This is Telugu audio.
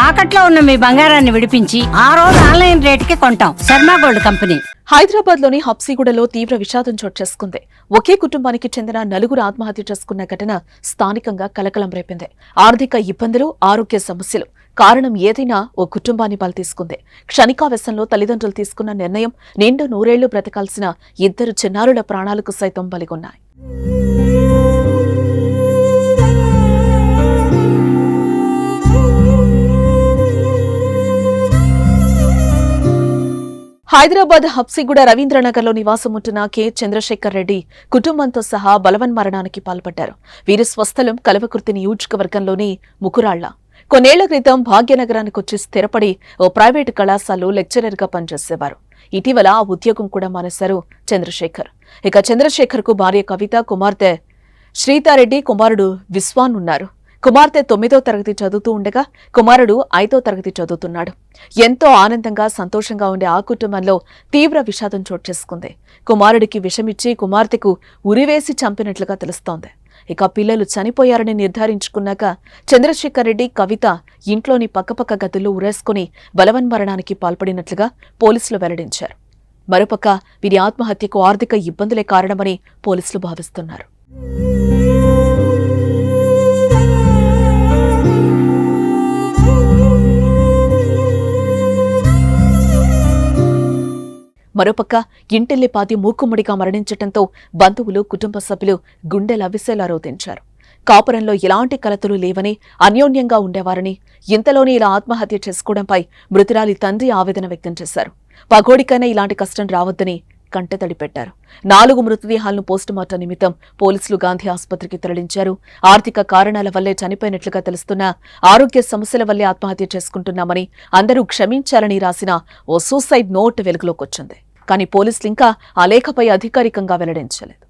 తాకట్లో ఉన్న మీ బంగారాన్ని విడిపించి ఆ రోజు ఆన్లైన్ రేటుకి కొంటాం. Sharma gold company. హైదరాబాద్ లోని హబ్సిగూడలో తీవ్ర విషాదం చోటు చేసుకుంది. ఒకే కుటుంబానికి చెందిన నలుగురు ఆత్మహత్య చేసుకున్న ఘటన స్థానికంగా కలకలం రేపింది. ఆర్థిక ఇబ్బందులు, ఆరోగ్య సమస్యలు కారణం ఏదైనా ఓ కుటుంబాన్ని బలి తీసుకుంది. క్షణికావేశంలో తల్లిదండ్రులు తీసుకున్న నిర్ణయం నిండు నూరేళ్లు బ్రతకాల్సిన ఇద్దరు చిన్నారుల ప్రాణాలకు సైతం బలిగొన్నాయి. హైదరాబాద్ హబ్సిగూడ రవీంద్రనగర్లో నివాసం ఉంటున్న కె చంద్రశేఖర్ రెడ్డి కుటుంబంతో సహా బలవన్మరణానికి పాల్పడ్డారు. వీరి స్వస్థలం కల్వకుర్తి నియోజకవర్గంలోని ముకురాళ్ల. కొన్నేళ్ల క్రితం భాగ్యనగరానికి వచ్చి స్థిరపడి ఓ ప్రైవేటు కళాశాలలో లెక్చరర్గా పనిచేసేవారు. ఇటీవల ఆ ఉద్యోగం కూడా మానేశారు చంద్రశేఖర్. ఇక చంద్రశేఖర్ కు భార్య కవిత, కుమార్తె శ్రీతారెడ్డి, కుమారుడు విశ్వాన్ ఉన్నారు. కుమార్తె 9వ తరగతి చదువుతూ ఉండగా కుమారుడు 5వ తరగతి చదువుతున్నాడు. ఎంతో ఆనందంగా, సంతోషంగా ఉండే ఆ కుటుంబంలో తీవ్ర విషాదం చోటు చేసుకుంది. కుమారుడికి విషమిచ్చి కుమార్తెకు ఉరివేసి చంపినట్లుగా తెలుస్తోంది. ఇక పిల్లలు చనిపోయారని నిర్ధారించుకున్నాక చంద్రశేఖర్ రెడ్డి, కవిత ఇంట్లోని పక్కపక్క గదుల్లో ఉరేసుకుని బలవన్మరణానికి పాల్పడినట్లుగా పోలీసులు వెల్లడించారు. మరోపక్క వీరి ఆత్మహత్యకు ఆర్థిక ఇబ్బందులే కారణమని పోలీసులు భావిస్తున్నారు. మరోపక్క ఇంటిల్లిపాది మూకుమ్మడిగా మరణించటంతో బంధువులు, కుటుంబ సభ్యులు గుండెలవిసేలా రోధించారు. కాపురంలో ఎలాంటి కలతలు లేవని, అన్యోన్యంగా ఉండేవారని, ఇంతలోనే ఇలా ఆత్మహత్య చేసుకోవడంపై మృతురాలి తండ్రి ఆవేదన వ్యక్తం చేశారు. పగోడికైనా ఇలాంటి కష్టం రావద్దని కంటతడి పెట్టారు. 4 మృతదేహాలను పోస్టుమార్టం నిమిత్తం పోలీసులు గాంధీ ఆసుపత్రికి తరలించారు. ఆర్థిక కారణాల వల్లే చనిపోయినట్లుగా తెలుస్తున్న, ఆరోగ్య సమస్యల వల్లే ఆత్మహత్య చేసుకుంటున్నామని, అందరూ క్షమించాలని రాసిన ఓ సూసైడ్ నోట్ వెలుగులోకొచ్చింది. కానీ పోలీసులు ఇంకా ఆ లేఖపై అధికారికంగా వెల్లడించలేదు.